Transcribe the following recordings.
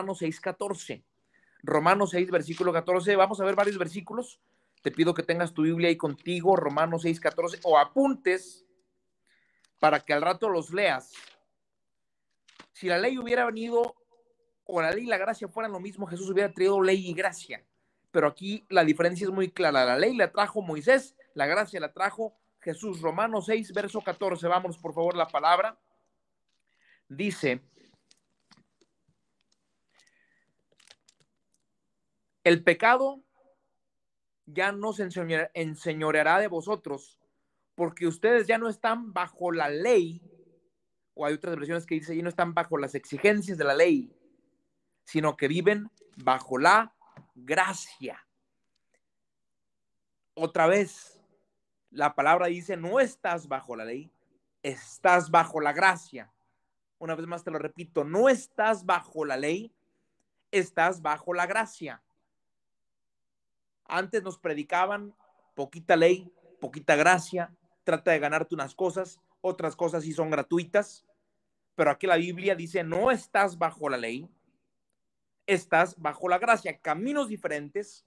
Romanos 6:14. Romanos 6, versículo 14. Vamos a ver varios versículos. Te pido que tengas tu Biblia ahí contigo, Romanos 6:14, o apuntes para que al rato los leas. Si la ley hubiera venido, o la ley y la gracia fueran lo mismo, Jesús hubiera traído ley y gracia. Pero aquí la diferencia es muy clara. La ley la trajo Moisés, la gracia la trajo Jesús. Romanos 6, verso 14. Vamos, por favor, la palabra. Dice: el pecado ya no se enseñoreará de vosotros, porque ustedes ya no están bajo la ley, o hay otras versiones que dicen, ya no están bajo las exigencias de la ley, sino que viven bajo la gracia. Otra vez, la palabra dice, no estás bajo la ley, estás bajo la gracia. Una vez más te lo repito, no estás bajo la ley, estás bajo la gracia. Antes nos predicaban poquita ley, poquita gracia, trata de ganarte unas cosas, otras cosas sí son gratuitas, pero aquí la Biblia dice, no estás bajo la ley, estás bajo la gracia. Caminos diferentes,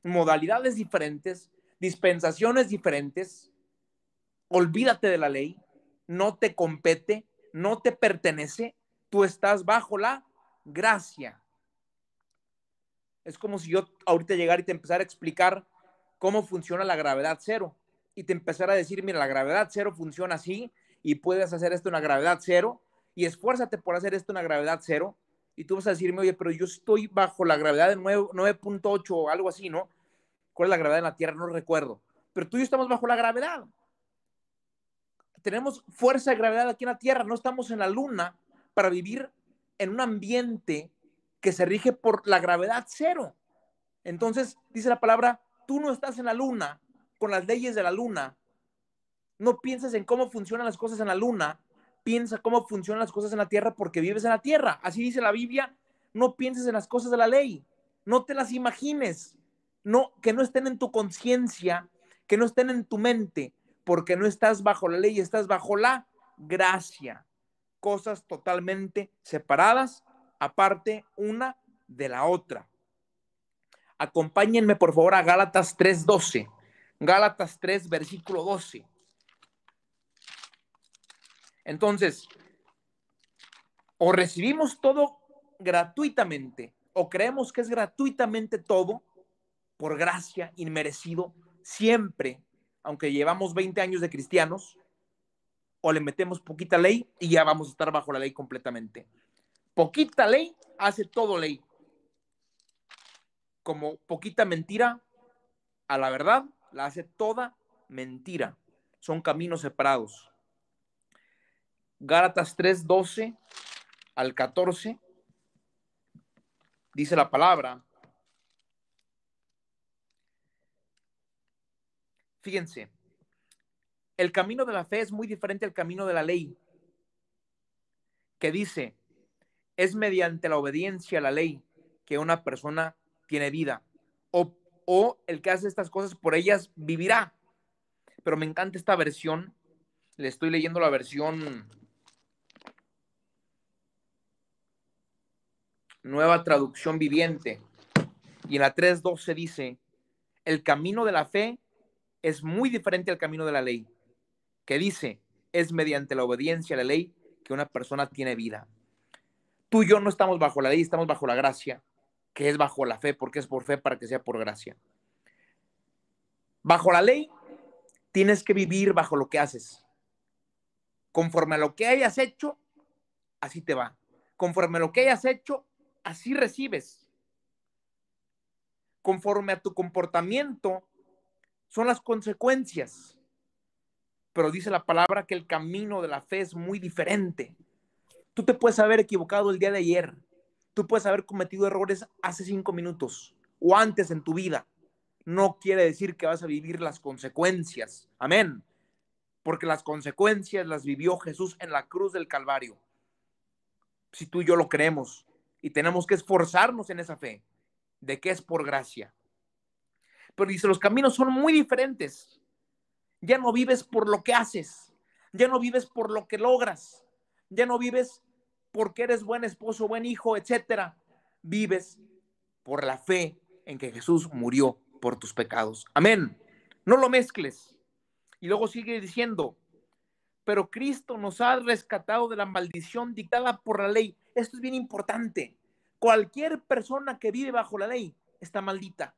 modalidades diferentes, dispensaciones diferentes. Olvídate de la ley, no te compete, no te pertenece, tú estás bajo la gracia. Es como si yo ahorita llegara y te empezara a explicar cómo funciona la gravedad cero y te empezara a decir, mira, la gravedad cero funciona así y puedes hacer esto en la gravedad cero y esfuérzate por hacer esto en la gravedad cero, y tú vas a decirme, oye, pero yo estoy bajo la gravedad de 9.8 o algo así, ¿no? ¿Cuál es la gravedad en la Tierra? No lo recuerdo, pero tú y yo estamos bajo la gravedad. Tenemos fuerza de gravedad aquí en la Tierra, no estamos en la Luna para vivir en un ambiente que se rige por la gravedad cero. Entonces, dice la palabra, tú no estás en la Luna con las leyes de la Luna. No pienses en cómo funcionan las cosas en la Luna, piensa cómo funcionan las cosas en la Tierra porque vives en la Tierra. Así dice la Biblia, no pienses en las cosas de la ley, no te las imagines, no, que no estén en tu conciencia, que no estén en tu mente, porque no estás bajo la ley, estás bajo la gracia. Cosas totalmente separadas, aparte una de la otra. Acompáñenme por favor a Gálatas 3:12. Gálatas 3, versículo 12. Entonces, o recibimos todo gratuitamente, o creemos que es gratuitamente todo, por gracia, inmerecido, siempre, aunque llevamos 20 años de cristianos, o le metemos poquita ley y ya vamos a estar bajo la ley completamente. Poquita ley hace todo ley. Como poquita mentira a la verdad, la hace toda mentira. Son caminos separados. Gálatas 3:12 al 14 dice la palabra. Fíjense, el camino de la fe es muy diferente al camino de la ley, que dice, es mediante la obediencia a la ley que una persona tiene vida, o el que hace estas cosas por ellas vivirá. Pero me encanta esta versión, le estoy leyendo la versión Nueva Traducción Viviente, y en la 3:12 dice, el camino de la fe es muy diferente al camino de la ley, que dice, es mediante la obediencia a la ley que una persona tiene vida. Tú y yo no estamos bajo la ley, estamos bajo la gracia, que es bajo la fe, porque es por fe para que sea por gracia. Bajo la ley, tienes que vivir bajo lo que haces. Conforme a lo que hayas hecho, así te va. Conforme a lo que hayas hecho, así recibes. Conforme a tu comportamiento, son las consecuencias. Pero dice la palabra que el camino de la fe es muy diferente. Tú te puedes haber equivocado el día de ayer. Tú puedes haber cometido errores hace 5 minutos o antes en tu vida. No quiere decir que vas a vivir las consecuencias. Amén. Porque las consecuencias las vivió Jesús en la cruz del Calvario. Si tú y yo lo creemos, y tenemos que esforzarnos en esa fe, de que es por gracia. Pero dice, los caminos son muy diferentes. Ya no vives por lo que haces, ya no vives por lo que logras, ya no vives porque eres buen esposo, buen hijo, etcétera. vives por la fe en que Jesús murió por tus pecados. Amén. No lo mezcles. Y luego sigue diciendo, pero Cristo nos ha rescatado de la maldición dictada por la ley. Esto es bien importante. Cualquier persona que vive bajo la ley está maldita.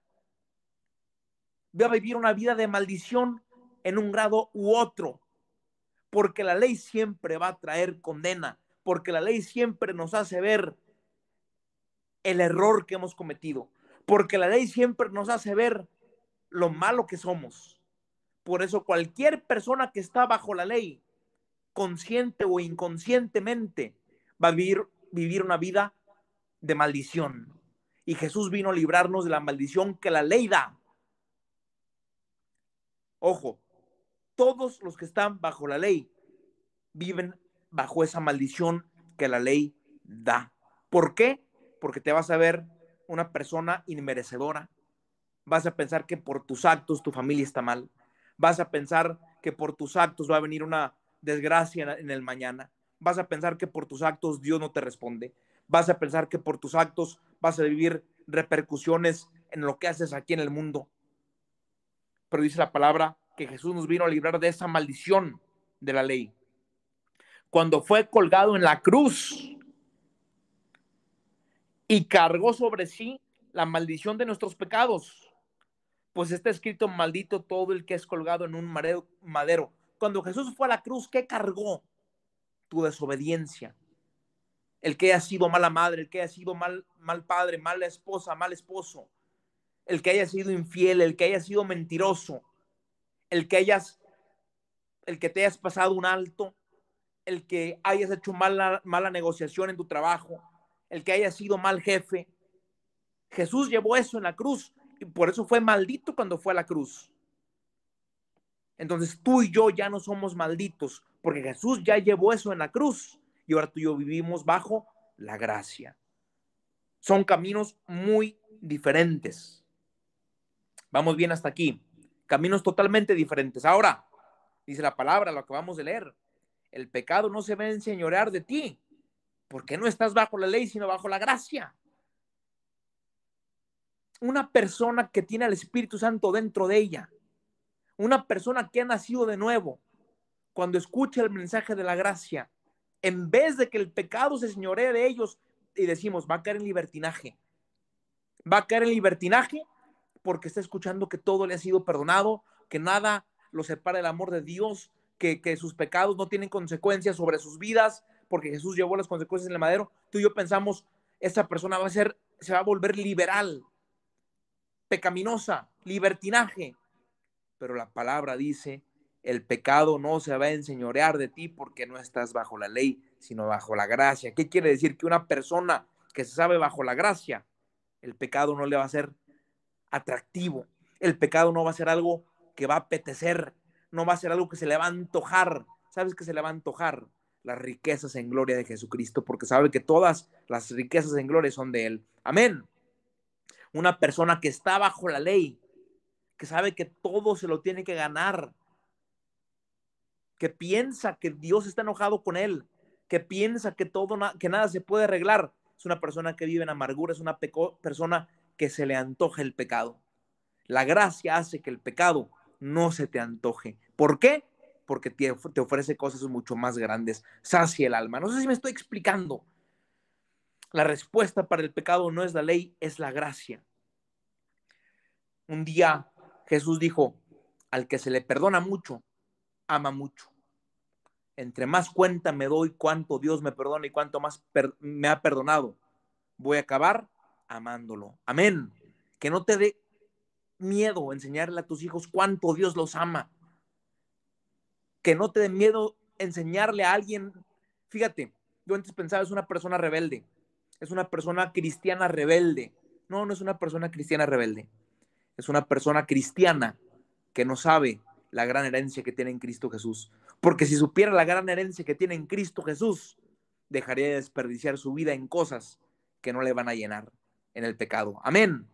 Va a vivir una vida de maldición en un grado u otro, porque la ley siempre va a traer condena, porque la ley siempre nos hace ver el error que hemos cometido, porque la ley siempre nos hace ver lo malo que somos. Por eso cualquier persona que está bajo la ley, consciente o inconscientemente, va a vivir una vida de maldición. Y Jesús vino a librarnos de la maldición que la ley da. Ojo, todos los que están bajo la ley viven bajo esa maldición que la ley da. ¿Por qué? Porque te vas a ver una persona inmerecedora. Vas a pensar que por tus actos tu familia está mal. Vas a pensar que por tus actos va a venir una desgracia en el mañana. Vas a pensar que por tus actos Dios no te responde. Vas a pensar que por tus actos vas a vivir repercusiones en lo que haces aquí en el mundo. Pero dice la palabra que Jesús nos vino a librar de esa maldición de la ley. Cuando fue colgado en la cruz y cargó sobre sí la maldición de nuestros pecados, pues está escrito, maldito todo el que es colgado en un madero. Cuando Jesús fue a la cruz, ¿qué cargó? Tu desobediencia. El que haya sido mala madre, el que haya sido mal padre, mala esposa, mal esposo, el que haya sido infiel, el que haya sido mentiroso, el que te hayas pasado un alto, el que hayas hecho mala negociación en tu trabajo, el que haya sido mal jefe. Jesús llevó eso en la cruz y por eso fue maldito cuando fue a la cruz. Entonces tú y yo ya no somos malditos porque Jesús ya llevó eso en la cruz y ahora tú y yo vivimos bajo la gracia. Son caminos muy diferentes. Vamos bien hasta aquí. Caminos totalmente diferentes. Ahora, dice la palabra, lo acabamos de leer. El pecado no se va a enseñorear de ti, porque no estás bajo la ley, sino bajo la gracia. Una persona que tiene al Espíritu Santo dentro de ella, una persona que ha nacido de nuevo, cuando escucha el mensaje de la gracia, en vez de que el pecado se señoree de ellos, y decimos, va a caer en libertinaje. Va a caer en libertinaje porque está escuchando que todo le ha sido perdonado, que nada lo separa del amor de Dios, que sus pecados no tienen consecuencias sobre sus vidas, porque Jesús llevó las consecuencias en el madero. Tú y yo pensamos, esta persona se va a volver liberal, pecaminosa, libertinaje. Pero la palabra dice, el pecado no se va a enseñorear de ti porque no estás bajo la ley, sino bajo la gracia. ¿Qué quiere decir? Que una persona que se sabe bajo la gracia, el pecado no le va a ser atractivo. El pecado no va a ser algo que va a apetecer, no va a ser algo que se le va a antojar. ¿Sabes qué se le va a antojar? Las riquezas en gloria de Jesucristo, porque sabe que todas las riquezas en gloria son de Él. Amén. Una persona que está bajo la ley, que sabe que todo se lo tiene que ganar, que piensa que Dios está enojado con él, que piensa que que nada se puede arreglar, es una persona que vive en amargura, es una persona que se le antoja el pecado. La gracia hace que el pecado no se te antoje. ¿Por qué? Porque te ofrece cosas mucho más grandes, sacia el alma. No sé si me estoy explicando. La respuesta para el pecado no es la ley, es la gracia. Un día Jesús dijo, al que se le perdona mucho, ama mucho. Entre más cuenta me doy cuánto Dios me perdona y cuánto más me ha perdonado, voy a acabar amándolo. Amén. Que no te dé miedo enseñarle a tus hijos cuánto Dios los ama. Que no te dé miedo enseñarle a alguien. Fíjate, yo antes pensaba es una persona rebelde, es una persona cristiana rebelde. No, no es una persona cristiana rebelde. Es una persona cristiana que no sabe la gran herencia que tiene en Cristo Jesús. Porque si supiera la gran herencia que tiene en Cristo Jesús, dejaría de desperdiciar su vida en cosas que no le van a llenar en el pecado. Amén.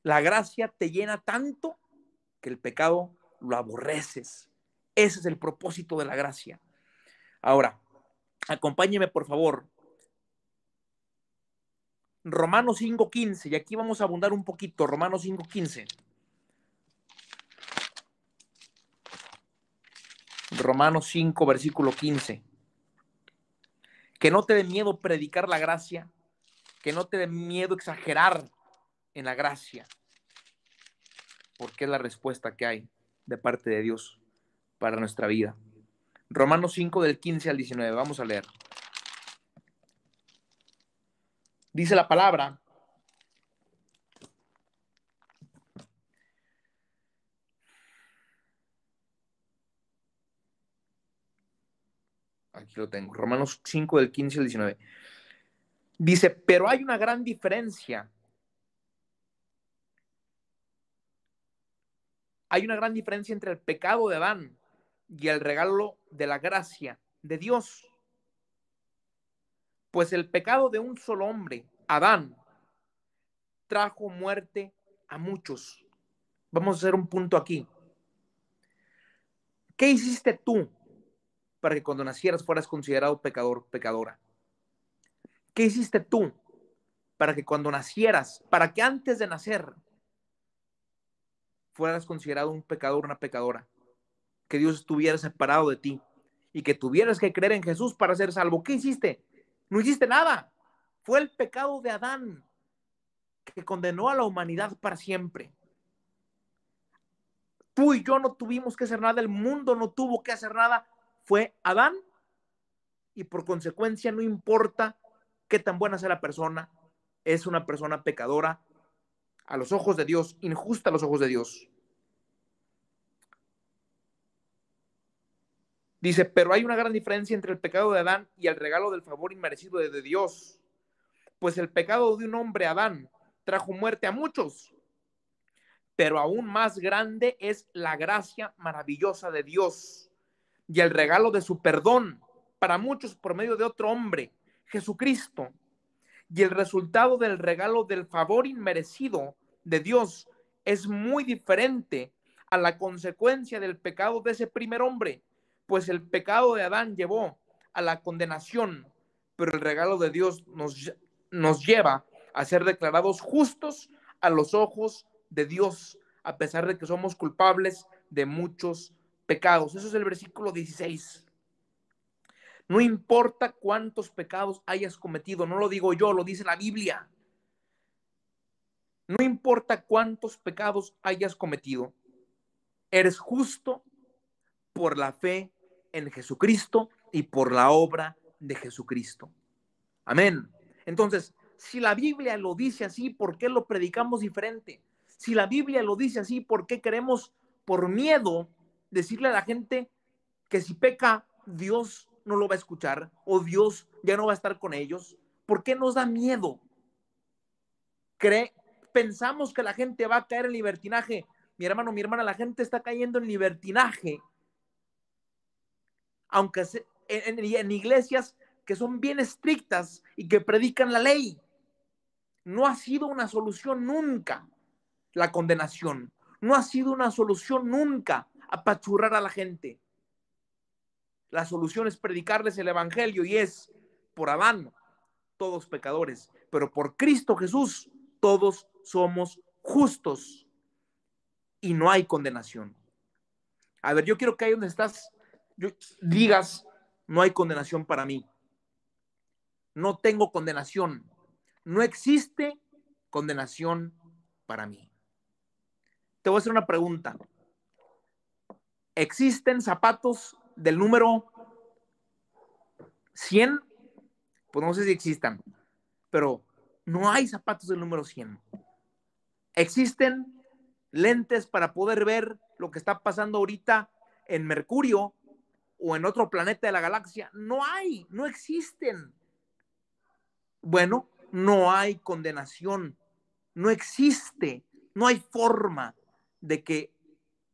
La gracia te llena tanto que el pecado lo aborreces. Ese es el propósito de la gracia. Ahora, acompáñeme por favor Romanos 5:15, y aquí vamos a abundar un poquito. Romanos 5:15. Romanos 5, versículo 15. Que no te dé miedo predicar la gracia, que no te dé miedo exagerar en la gracia, porque es la respuesta que hay de parte de Dios para nuestra vida. Romanos 5 del 15 al 19, vamos a leer. Dice la palabra: aquí lo tengo, Romanos 5 del 15 al 19. Dice, pero hay una gran diferencia. Hay una gran diferencia entre el pecado de Adán y el regalo de la gracia de Dios. Pues el pecado de un solo hombre, Adán, trajo muerte a muchos. Vamos a hacer un punto aquí. ¿Qué hiciste tú para que cuando nacieras fueras considerado pecador, pecadora? ¿Qué hiciste tú para que cuando nacieras, para que antes de nacer fueras considerado un pecador, una pecadora? Que Dios estuviera separado de ti y que tuvieras que creer en Jesús para ser salvo. ¿Qué hiciste? No hiciste nada. Fue el pecado de Adán que condenó a la humanidad para siempre. Tú y yo no tuvimos que hacer nada, el mundo no tuvo que hacer nada. Fue Adán, y por consecuencia no importa qué tan buena sea la persona, es una persona pecadora a los ojos de Dios, injusta a los ojos de Dios. Dice, pero hay una gran diferencia entre el pecado de Adán y el regalo del favor inmerecido de Dios. Pues el pecado de un hombre, Adán, trajo muerte a muchos, pero aún más grande es la gracia maravillosa de Dios y el regalo de su perdón para muchos por medio de otro hombre, Jesucristo. Y el resultado del regalo del favor inmerecido de Dios es muy diferente a la consecuencia del pecado de ese primer hombre, pues el pecado de Adán llevó a la condenación, pero el regalo de Dios nos lleva a ser declarados justos a los ojos de Dios, a pesar de que somos culpables de muchos pecados. Eso es el versículo 16. No importa cuántos pecados hayas cometido, no lo digo yo, lo dice la Biblia. No importa cuántos pecados hayas cometido, eres justo por la fe en Jesucristo y por la obra de Jesucristo. Amén. Entonces, si la Biblia lo dice así, ¿por qué lo predicamos diferente? Si la Biblia lo dice así, ¿por qué queremos, por miedo, decirle a la gente que si peca, Dios no lo va a escuchar o Dios ya no va a estar con ellos? ¿Por qué nos da miedo? Pensamos que la gente va a caer en libertinaje. Mi hermano, mi hermana, la gente está cayendo en libertinaje, aunque en iglesias que son bien estrictas y que predican la ley. No ha sido una solución nunca la condenación. No ha sido una solución nunca apachurrar a la gente. La solución es predicarles el evangelio, y es por Adán todos pecadores, pero por Cristo Jesús todos somos justos y no hay condenación. A ver, yo quiero que ahí donde estás digas, no hay condenación para mí. No tengo condenación. No existe condenación para mí. Te voy a hacer una pregunta. ¿Existen zapatos del número 100? Pues no sé si existan, pero no hay zapatos del número 100. ¿Existen lentes para poder ver lo que está pasando ahorita en Mercurio o en otro planeta de la galaxia? No hay, no existen. Bueno, no hay condenación, no existe, no hay forma de que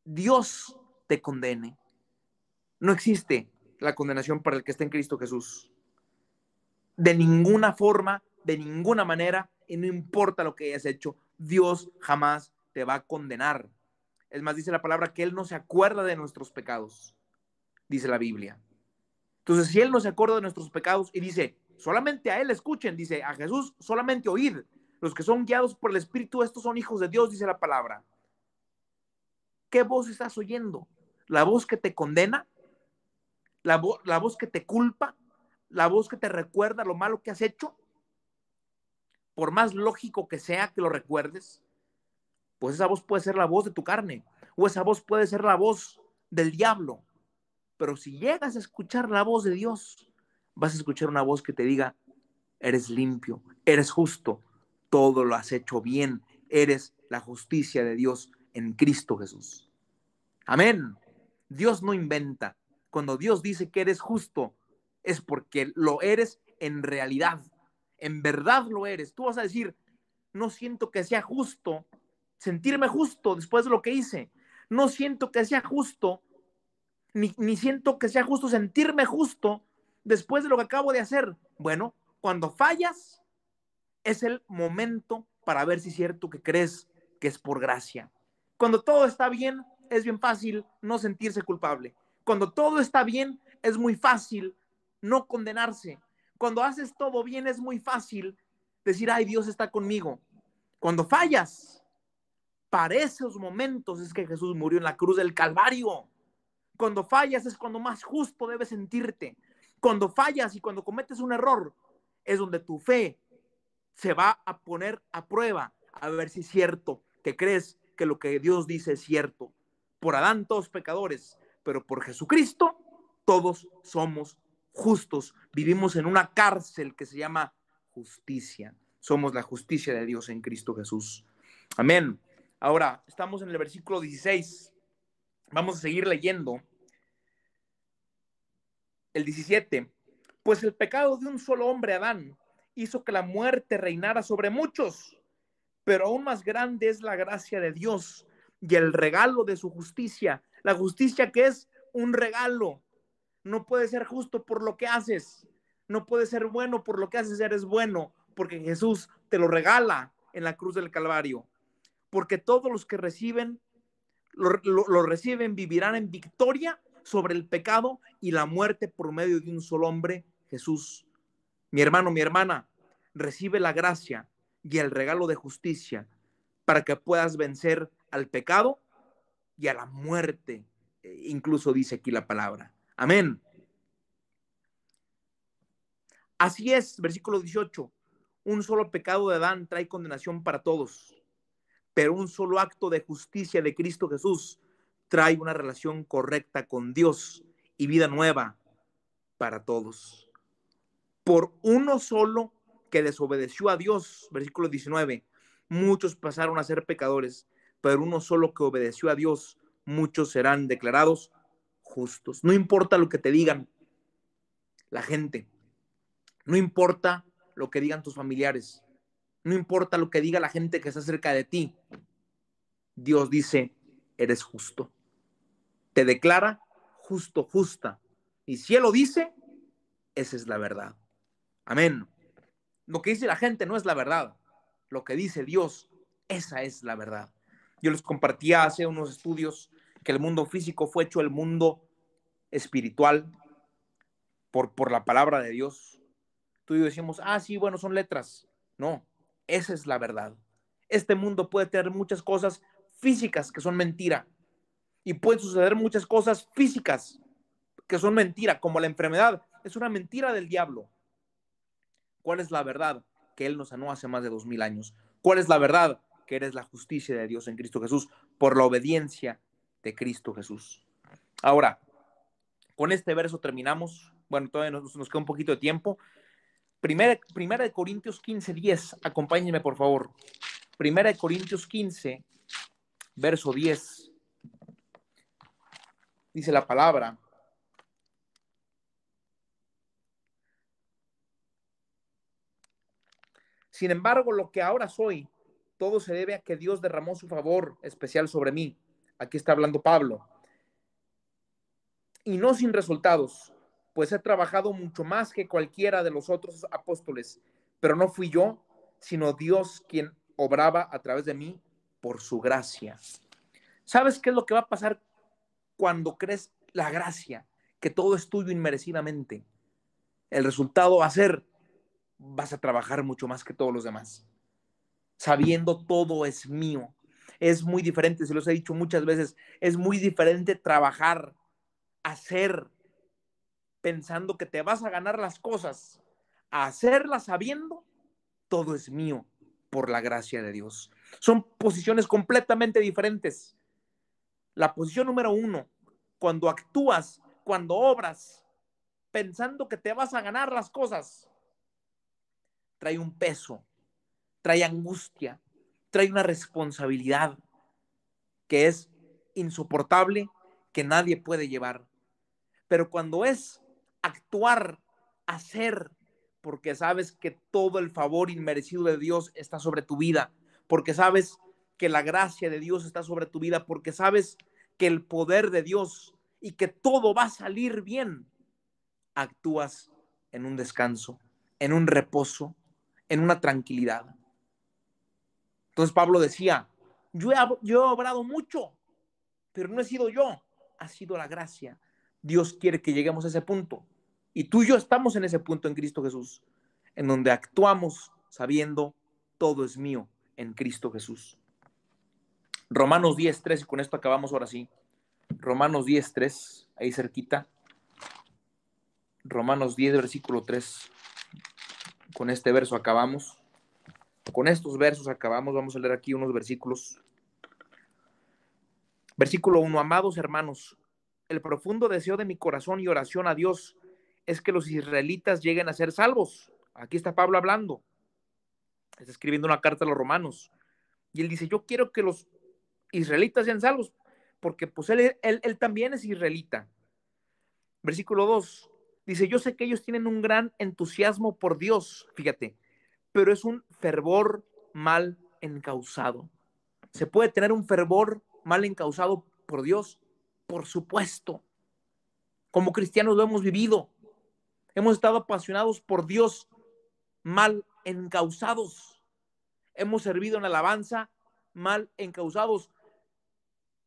Dios te condene. No existe la condenación para el que está en Cristo Jesús. De ninguna forma, de ninguna manera, y no importa lo que hayas hecho, Dios jamás te va a condenar. Es más, dice la palabra que Él no se acuerda de nuestros pecados, dice la Biblia. Entonces, si Él no se acuerda de nuestros pecados y dice, solamente a Él escuchen, dice, a Jesús solamente oíd. Los que son guiados por el Espíritu, estos son hijos de Dios, dice la palabra. ¿Qué voz estás oyendo? ¿La voz que te condena? ¿La voz que te culpa? ¿La voz que te recuerda lo malo que has hecho? Por más lógico que sea que lo recuerdes, pues esa voz puede ser la voz de tu carne, o esa voz puede ser la voz del diablo. Pero si llegas a escuchar la voz de Dios, vas a escuchar una voz que te diga, eres limpio, eres justo, todo lo has hecho bien, eres la justicia de Dios en Cristo Jesús. Amén. Dios no inventa. Cuando Dios dice que eres justo, es porque lo eres en realidad. En verdad lo eres. Tú vas a decir, no siento que sea justo sentirme justo después de lo que hice. No siento que sea justo, ni siento que sea justo sentirme justo después de lo que acabo de hacer. Bueno, cuando fallas, es el momento para ver si es cierto que crees que es por gracia. Cuando todo está bien, es bien fácil no sentirse culpable. Cuando todo está bien, es muy fácil no condenarse. Cuando haces todo bien, es muy fácil decir, ay, Dios está conmigo. Cuando fallas, para esos momentos es que Jesús murió en la cruz del Calvario. Cuando fallas es cuando más justo debes sentirte. Cuando fallas y cuando cometes un error, es donde tu fe se va a poner a prueba, a ver si es cierto, que crees que lo que Dios dice es cierto. Por Adán todos pecadores, pero por Jesucristo todos somos justos. Vivimos en una cárcel que se llama justicia. Somos la justicia de Dios en Cristo Jesús. Amén. Ahora, estamos en el versículo 16. Vamos a seguir leyendo. El 17. Pues el pecado de un solo hombre, Adán, hizo que la muerte reinara sobre muchos, pero aún más grande es la gracia de Dios y el regalo de su justicia. La justicia que es un regalo. No puedes ser justo por lo que haces. No puedes ser bueno por lo que haces, eres bueno, porque Jesús te lo regala en la cruz del Calvario. Porque todos los que reciben, lo reciben, vivirán en victoria sobre el pecado y la muerte por medio de un solo hombre, Jesús. Mi hermano, mi hermana, recibe la gracia y el regalo de justicia para que puedas vencer al pecado y a la muerte. Incluso dice aquí la palabra. Amén. Así es, versículo 18. Un solo pecado de Adán trae condenación para todos, pero un solo acto de justicia de Cristo Jesús trae una relación correcta con Dios y vida nueva para todos. Por uno solo que desobedeció a Dios, versículo 19, muchos pasaron a ser pecadores, pero uno solo que obedeció a Dios, muchos serán declarados justos. No importa lo que te digan la gente, no importa lo que digan tus familiares, no importa lo que diga la gente que está cerca de ti, Dios dice, eres justo. Te declara justo, justa. Y si Él lo dice, esa es la verdad. Amén. Lo que dice la gente no es la verdad. Lo que dice Dios, esa es la verdad. Yo les compartía hace unos estudios que el mundo físico fue hecho el mundo espiritual por la palabra de Dios. Tú y yo decimos, sí, bueno, son letras. No, esa es la verdad. Este mundo puede tener muchas cosas físicas que son mentira. Y pueden suceder muchas cosas físicas que son mentira, como la enfermedad. Es una mentira del diablo. ¿Cuál es la verdad? Que Él nos sanó hace más de 2000 años. ¿Cuál es la verdad? Que eres la justicia de Dios en Cristo Jesús por la obediencia de Cristo Jesús. Ahora, con este verso terminamos. Bueno, todavía nos queda un poquito de tiempo. Primera de Corintios 15:10. Acompáñenme, por favor. Primera de Corintios 15, verso 10. Dice la palabra. Sin embargo, lo que ahora soy, todo se debe a que Dios derramó su favor especial sobre mí. Aquí está hablando Pablo. Y no sin resultados, pues he trabajado mucho más que cualquiera de los otros apóstoles, pero no fui yo, sino Dios quien obraba a través de mí por su gracia. ¿Sabes qué es lo que va a pasar cuando crees la gracia? Que todo es tuyo inmerecidamente. El resultado va a ser vas a trabajar mucho más que todos los demás. Sabiendo todo es mío. Es muy diferente, se los he dicho muchas veces, es muy diferente trabajar, hacer, pensando que te vas a ganar las cosas, a hacerlas sabiendo, todo es mío por la gracia de Dios. Son posiciones completamente diferentes. La posición número uno, cuando actúas, cuando obras, pensando que te vas a ganar las cosas, trae un peso, trae angustia, trae una responsabilidad que es insoportable, que nadie puede llevar. Pero cuando es actuar, hacer, porque sabes que todo el favor inmerecido de Dios está sobre tu vida, porque sabes que la gracia de Dios está sobre tu vida, porque sabes que el poder de Dios y que todo va a salir bien, actúas en un descanso, en un reposo, en una tranquilidad. Entonces Pablo decía, yo he obrado mucho, pero no he sido yo, ha sido la gracia. Dios quiere que lleguemos a ese punto. Y tú y yo estamos en ese punto en Cristo Jesús, en donde actuamos sabiendo todo es mío en Cristo Jesús. Romanos 10:3, y con esto acabamos ahora sí. Romanos 10:3, ahí cerquita. Romanos 10, versículo 3. Con este verso acabamos. Con estos versos acabamos. Vamos a leer aquí unos versículos. Versículo 1. Amados hermanos, el profundo deseo de mi corazón y oración a Dios es que los israelitas lleguen a ser salvos. Aquí está Pablo hablando. Está escribiendo una carta a los romanos. Y él dice, yo quiero que los israelitas sean salvos, porque pues él también es israelita. Versículo 2. Dice, yo sé que ellos tienen un gran entusiasmo por Dios, fíjate, pero es un fervor mal encausado. ¿Se puede tener un fervor mal encausado por Dios? Por supuesto. Como cristianos lo hemos vivido. Hemos estado apasionados por Dios, mal encausados. Hemos servido en alabanza, mal encausados.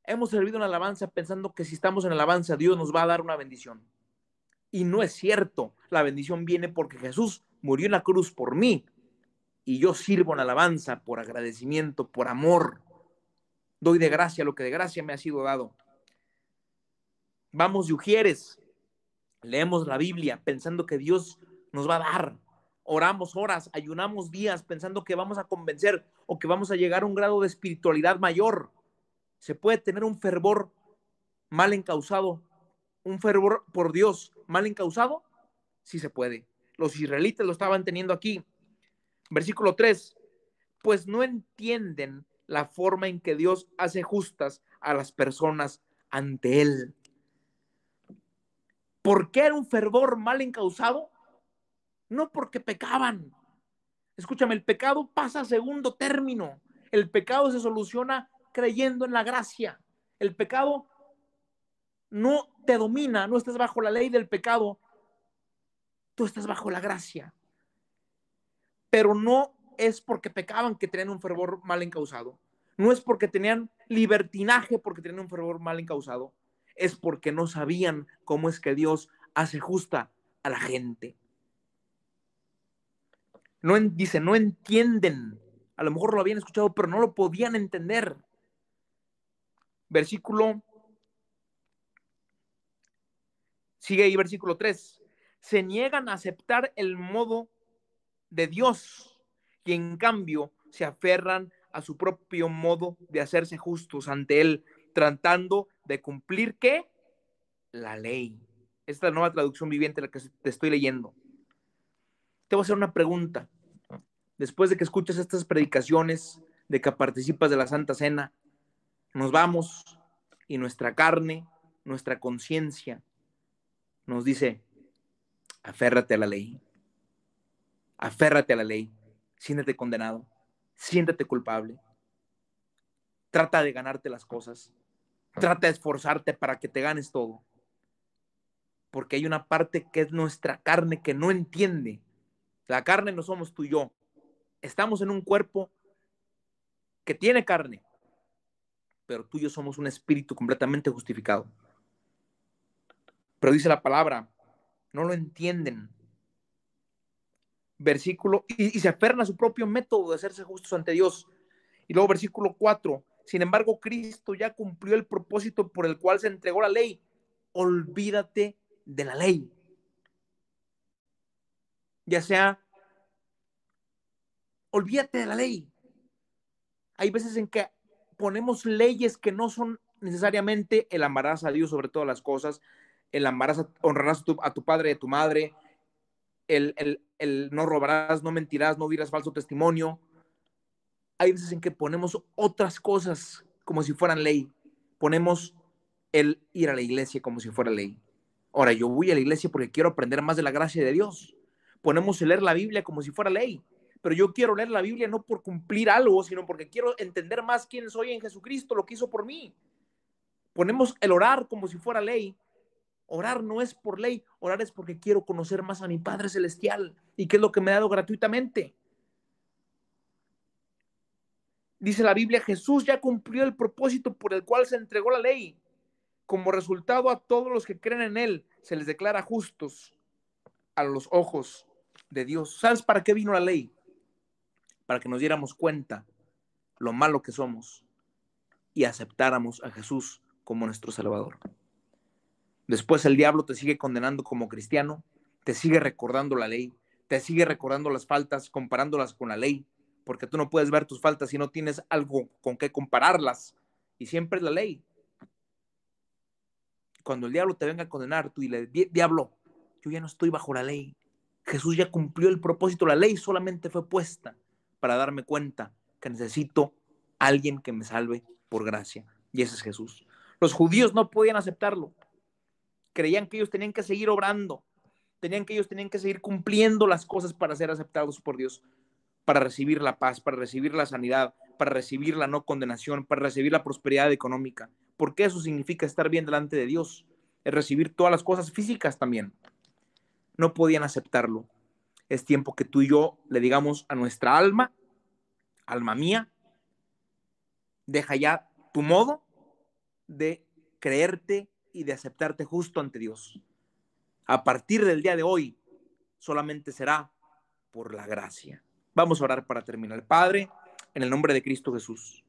Hemos servido en alabanza pensando que si estamos en alabanza, Dios nos va a dar una bendición. Y no es cierto. La bendición viene porque Jesús murió en la cruz por mí. Y yo sirvo en alabanza por agradecimiento, por amor. Doy de gracia lo que de gracia me ha sido dado. Vamos de ujieres, leemos la Biblia pensando que Dios nos va a dar. Oramos horas, ayunamos días pensando que vamos a convencer o que vamos a llegar a un grado de espiritualidad mayor. Se puede tener un fervor mal encausado, un fervor por Dios mal encausado. Sí se puede. Los israelitas lo estaban teniendo aquí. Versículo 3. Pues no entienden la forma en que Dios hace justas a las personas ante Él. ¿Por qué era un fervor mal encausado? No porque pecaban. Escúchame, el pecado pasa a segundo término. El pecado se soluciona creyendo en la gracia. El pecado no te domina, no estás bajo la ley del pecado, tú estás bajo la gracia. Pero no es porque pecaban que tenían un fervor mal encausado. No es porque tenían libertinaje, porque tenían un fervor mal encausado. Es porque no sabían cómo es que Dios hace justa a la gente. No dice, no entienden. A lo mejor lo habían escuchado, pero no lo podían entender. Versículo, sigue ahí, versículo 3. Se niegan a aceptar el modo de Dios y en cambio se aferran a su propio modo de hacerse justos ante Él, tratando de cumplir, ¿qué? La ley. Esta es la nueva traducción viviente la que te estoy leyendo. Te voy a hacer una pregunta. Después de que escuches estas predicaciones, de que participas de la Santa Cena, nos vamos y nuestra carne, nuestra conciencia nos dice, aférrate a la ley, aférrate a la ley, siéntete condenado, siéntete culpable, trata de ganarte las cosas, trata de esforzarte para que te ganes todo, porque hay una parte que es nuestra carne que no entiende. La carne no somos tú y yo, estamos en un cuerpo que tiene carne, pero tú y yo somos un espíritu completamente justificado. Pero dice la palabra, no lo entienden. y se aferran a su propio método de hacerse justos ante Dios. Y luego versículo 4, sin embargo, Cristo ya cumplió el propósito por el cual se entregó la ley. Olvídate de la ley. Ya sea, olvídate de la ley. Hay veces en que ponemos leyes que no son necesariamente el amarás a Dios sobre todas las cosas, el amarás, honrarás a tu padre y a tu madre, el no robarás, no mentirás, no dirás falso testimonio. Hay veces en que ponemos otras cosas como si fueran ley. Ponemos el ir a la iglesia como si fuera ley. Ahora, yo voy a la iglesia porque quiero aprender más de la gracia de Dios. Ponemos el leer la Biblia como si fuera ley. Pero yo quiero leer la Biblia no por cumplir algo, sino porque quiero entender más quién soy en Jesucristo, lo que hizo por mí. Ponemos el orar como si fuera ley. Orar no es por ley, orar es porque quiero conocer más a mi Padre Celestial y qué es lo que me ha dado gratuitamente. Dice la Biblia, Jesús ya cumplió el propósito por el cual se entregó la ley. Como resultado, a todos los que creen en él se les declara justos a los ojos de Dios. ¿Sabes para qué vino la ley? Para que nos diéramos cuenta lo malo que somos y aceptáramos a Jesús como nuestro Salvador. Después el diablo te sigue condenando como cristiano, te sigue recordando la ley, te sigue recordando las faltas, comparándolas con la ley, porque tú no puedes ver tus faltas si no tienes algo con qué compararlas. Y siempre es la ley. Cuando el diablo te venga a condenar, tú dile, diablo, yo ya no estoy bajo la ley. Jesús ya cumplió el propósito. La ley solamente fue puesta para darme cuenta que necesito a alguien que me salve por gracia. Y ese es Jesús. Los judíos no podían aceptarlo. Creían que ellos tenían que seguir obrando. Ellos tenían que seguir cumpliendo las cosas para ser aceptados por Dios, para recibir la paz, para recibir la sanidad, para recibir la no condenación, para recibir la prosperidad económica. Porque eso significa estar bien delante de Dios. Es recibir todas las cosas físicas también. No podían aceptarlo. Es tiempo que tú y yo le digamos a nuestra alma, alma mía, deja ya tu modo de creerte y de aceptarte justo ante Dios. A partir del día de hoy, solamente será por la gracia. Vamos a orar para terminar. Padre, en el nombre de Cristo Jesús.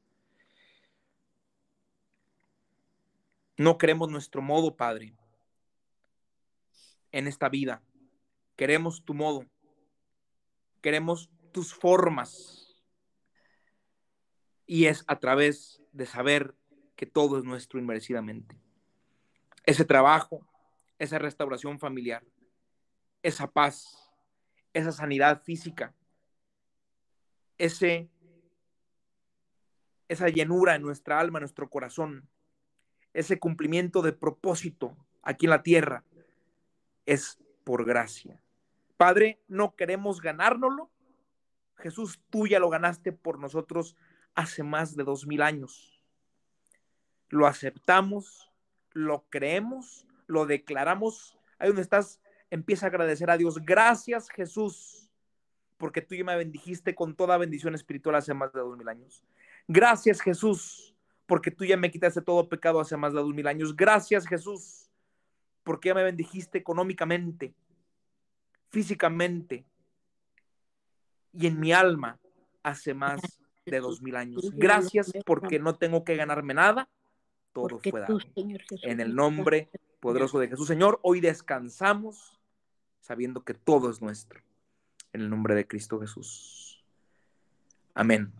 No queremos nuestro modo, Padre, en esta vida. Queremos tu modo. Queremos tus formas. Y es a través de saber que todo es nuestro inmerecidamente. Ese trabajo, esa restauración familiar, esa paz, esa sanidad física, esa llenura en nuestra alma, en nuestro corazón, ese cumplimiento de propósito aquí en la tierra, es por gracia. Padre, no queremos ganárnoslo. Jesús, tú ya lo ganaste por nosotros hace más de 2000 años. Lo aceptamos, lo creemos, lo declaramos. Ahí donde estás, empieza a agradecer a Dios. Gracias, Jesús, porque tú ya me bendijiste con toda bendición espiritual hace más de 2000 años. Gracias, Jesús, porque tú ya me quitaste todo pecado hace más de 2000 años. Gracias, Jesús, porque ya me bendijiste económicamente, físicamente y en mi alma hace más de 2000 años. Gracias porque no tengo que ganarme nada, todo fue dado. En el nombre poderoso de Jesús, Señor, hoy descansamos sabiendo que todo es nuestro. En el nombre de Cristo Jesús. Amén.